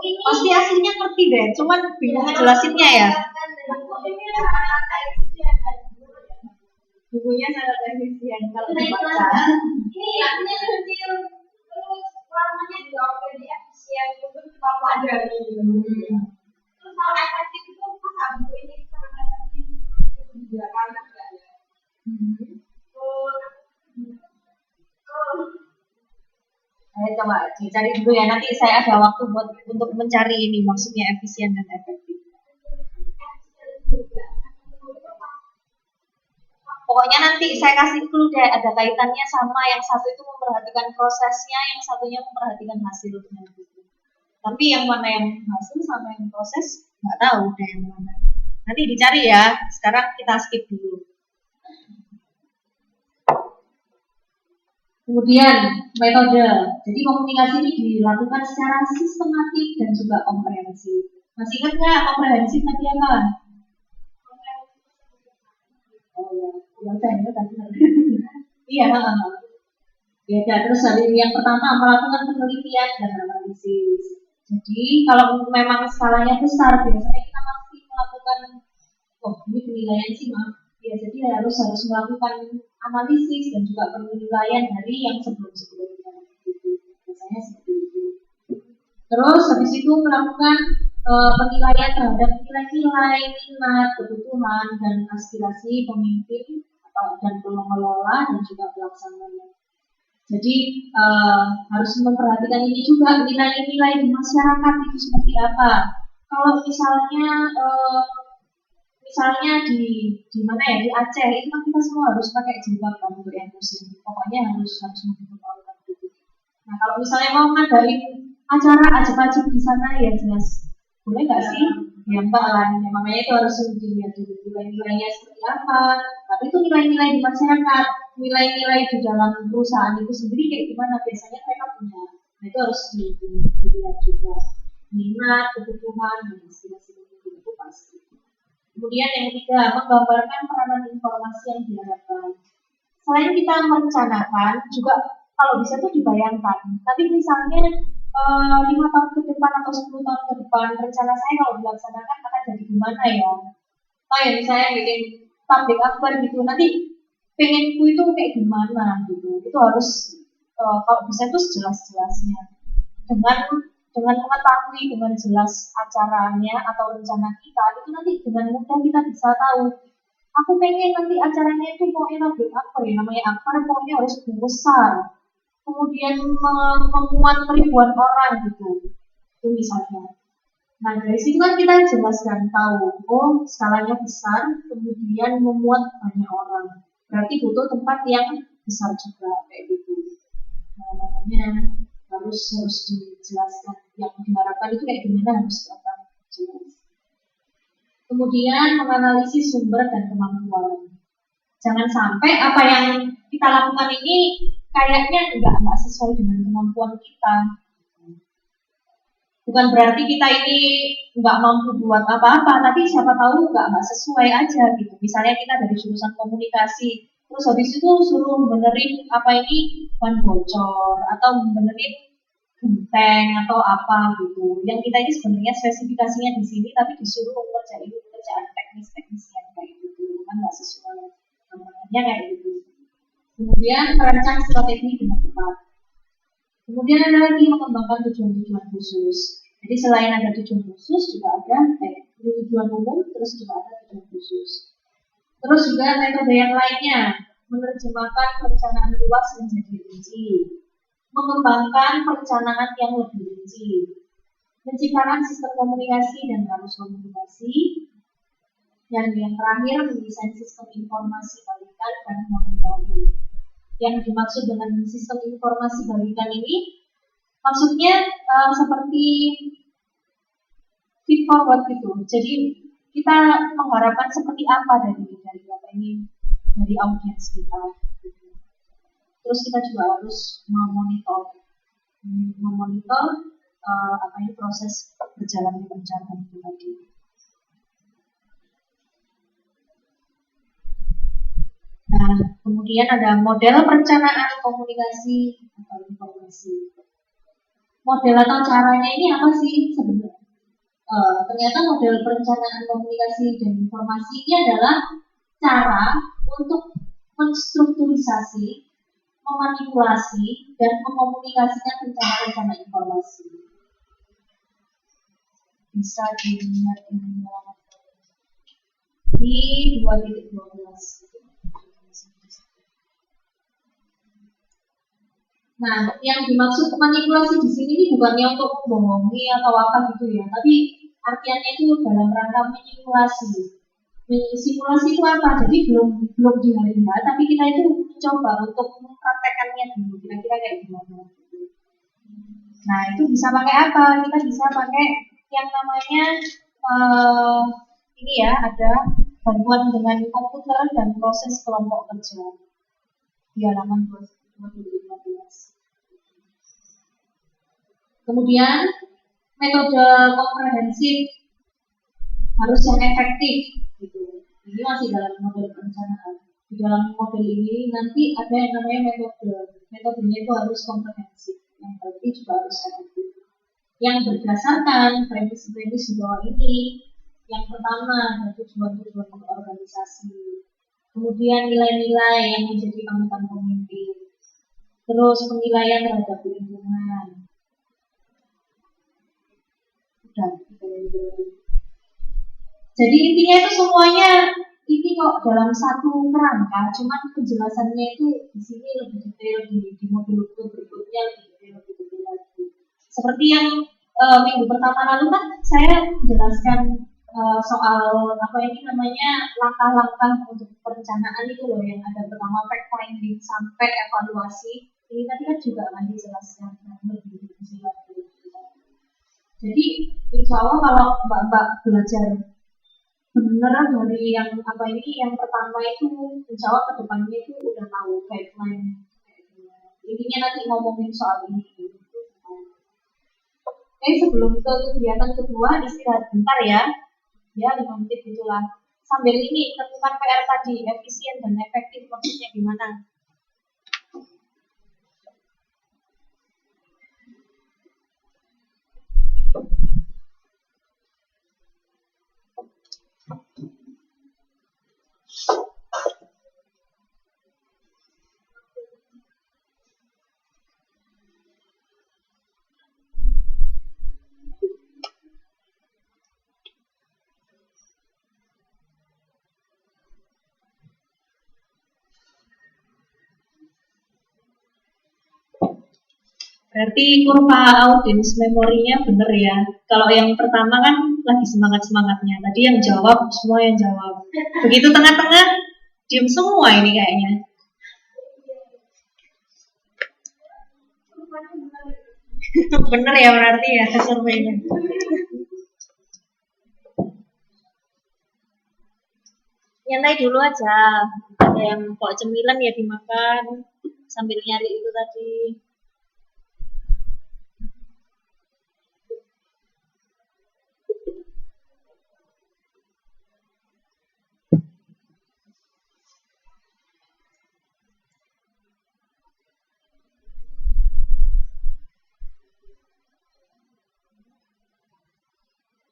Pasti aslinya ngerti deh, cuman bingung ngejelasinnya ya. Bukunya sangat efisien kalau dibaca. Ini yaknya kecil, terus warnanya juga oke, dia efisien, untuk kita pelajari. Terus kalau efektif itu masa buku ini sangat efektif juga karena enggak ya. Saya coba dicari dulu ya, nanti saya ada waktu buat untuk mencari ini maksudnya efisien dan efektif. Pokoknya nanti saya kasih clue deh, ada kaitannya sama yang satu itu memperhatikan prosesnya, yang satunya memperhatikan hasilnya. Tapi yang mana yang hasil sama yang proses nggak tahu deh yang mana. Nanti dicari ya. Sekarang kita skip dulu. Kemudian metode. Jadi komunikasi ini dilakukan secara sistematik dan juga komprehensif. Masih ingat nggak komprehensif tadi apa? Oh ya. Iya, beda. Terus hari yang pertama melakukan penelitian dan analisis. Jadi kalau memang skalanya besar, biasanya kita pasti melakukan, ini penilaian sih maaf. Ya, jadi harus melakukan analisis dan juga penilaian dari yang sebelum-sebelumnya. Biasanya seperti itu. Terus habis itu melakukan penilaian terhadap nilai-nilai, minat, kebutuhan dan aspirasi pemimpin dan pengelola dan juga pelaksananya. Jadi harus memperhatikan ini juga, nilai-nilai di masyarakat itu seperti apa. Kalau misalnya di mana ya, di Aceh itu kan kita semua harus pakai jilbab kan untuk yang muslim. Pokoknya harus mendukung Allah gitu. Nah kalau misalnya mau ngadain acara ajak-ajak di sana ya jelas boleh nggak sih? Ya enggak lah, namanya itu harus dilihat dulu nilai-nilainya seperti apa. Tapi itu nilai-nilai di masyarakat, nilai-nilai di dalam perusahaan itu sendiri kayak gimana, biasanya mereka punya. Nah itu harus dilihat juga, minat, kebutuhan, dan aspirasi itu pasti. Kemudian yang ketiga, menggambarkan peranan informasi yang diharapkan. Selain kita merencanakan, juga kalau bisa tuh dibayangkan. Tapi misalnya 5 tahun ke depan atau 10 tahun ke depan, rencana saya kalau dilaksanakan akan jadi gimana ya? Ya misalnya bikin tablik akbar gitu, nanti pengenku itu kayak gimana gitu. Itu harus kalau bisa itu sejelas-jelasnya. Dengan mengetahui dengan jelas acaranya atau rencana kita, itu nanti dengan mudah kita bisa tahu. Aku pengen nanti acaranya itu pokoknya tablik akbar ya, namanya akbar pokoknya harus besar. Kemudian memuat ribuan orang gitu, itu misalnya. Nah dari situ kan kita jelaskan tahu, oh skalanya besar, kemudian memuat banyak orang, berarti butuh tempat yang besar juga kayak gitu. Nah makanya harus dijelaskan yang diharapkan itu kayak gimana, harus jelas. Kemudian menganalisis sumber dan kemampuan. Jangan sampai apa yang kita lakukan ini kayaknya nggak sesuai dengan kemampuan kita. Bukan berarti kita ini nggak mampu buat apa-apa, tapi siapa tahu nggak sesuai aja gitu. Misalnya kita dari jurusan komunikasi, terus habis itu suruh benerin apa ini ban bocor atau benerin genteng atau apa gitu. Yang kita ini sebenarnya spesifikasinya di sini, tapi disuruh mengerjain pekerjaan teknis-teknis yang kayak gitu, kan nggak sesuai namanya kayak gitu. Kemudian merancang strategi dengan tepat. Kemudian ada lagi mengembangkan tujuan-tujuan khusus. Jadi selain ada tujuan khusus juga ada tujuan umum, terus juga ada tujuan khusus. Terus juga metode yang lainnya, menerjemahkan perencanaan luas menjadi rinci, mengembangkan perencanaan yang lebih rinci, menciptakan sistem komunikasi dan arus komunikasi, dan yang terakhir mendesain sistem informasi balikan dan monitoring. Yang dimaksud dengan sistem informasi balikan ini maksudnya seperti feed forward gitu. Jadi kita mengharapkan seperti apa dari apa ini, dari audiens kita gitu. Terus kita juga harus memonitor apa ini proses berjalannya perencanaan itu tadi. Nah, kemudian ada model perencanaan komunikasi atau informasi. model atau caranya ini apa sih sebenarnya? Ternyata model perencanaan komunikasi dan informasi ini adalah cara untuk menstrukturisasi, memanipulasi, dan mengkomunikasikan rencana-rencana informasi. Bisa dilihat di 2.12. Nah, yang dimaksud manipulasi di sini ini bukannya untuk membohongi atau apa gitu ya, tapi artiannya itu dalam rangka manipulasi. Simulasi itu apa? Jadi belum di hari H, tapi kita itu mencoba untuk mempraktekannya dulu, kira-kira kayak gimana. Nah, itu bisa pakai apa? Kita bisa pakai yang namanya ini ya, ada bantuan dengan komputer dan proses kelompok kerja di halaman 2015. Kemudian metode komprehensif harus yang efektif gitu. Ini masih dalam model perencanaan. Di dalam model ini nanti ada yang namanya metode. Metodenya itu harus komprehensif, yang berarti juga harus efektif. Yang berdasarkan premis-premis di bawah ini. Yang pertama, tujuan-tujuan organisasi. Kemudian nilai-nilai yang menjadi panutan pemimpin. Terus penilaian terhadap lingkungan. Jadi intinya itu semuanya ini kok dalam satu kerangka, cuman penjelasannya itu di sini lebih detail, di modul berikutnya lebih detail lagi. Seperti yang minggu pertama lalu kan saya jelaskan soal apa ini namanya langkah-langkah untuk perencanaan itu loh, yang ada pertama fact finding sampai evaluasi. Ini tadi kan juga akan dijelaskan lebih detail. Jadi insya Allah kalau mbak-mbak belajar benar dari yang apa ini, yang pertama itu insya Allah kedepannya itu udah tahu guideline. Intinya nanti ngomongin soal ini. Oke, sebelum ke kegiatan kedua istirahat bentar ya. Ya 5 menit itulah. Sambil ini tentukan PR tadi, efisien dan efektif maksudnya gimana? Berarti kurva audience memorinya bener ya. Kalau yang pertama kan lagi semangat-semangatnya. Tadi yang jawab, semua yang jawab. Begitu tengah-tengah, diem semua ini kayaknya. Bener ya berarti ya surveinya. Nyantai dulu aja. Ada yang kok cemilan ya dimakan sambil nyari itu tadi.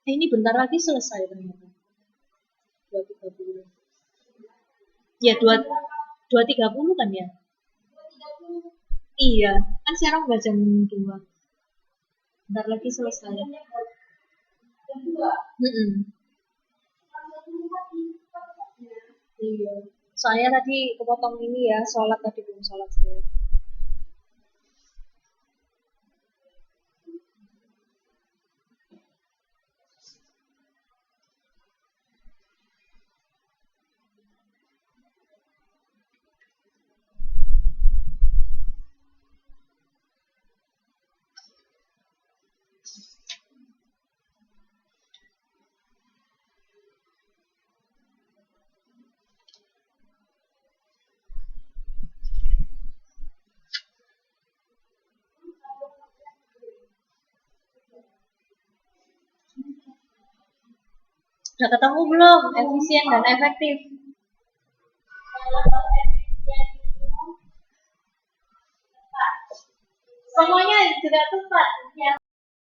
Ini bentar lagi selesai ternyata. 2.30. Ya 2.30 kan ya? Iya, kan sekarang udah jam 2. Bentar lagi selesai. Iya. Soalnya tadi kepotong ini ya, sholat tadi belum sholat saya. Udah ketemu belum efisien dan efektif?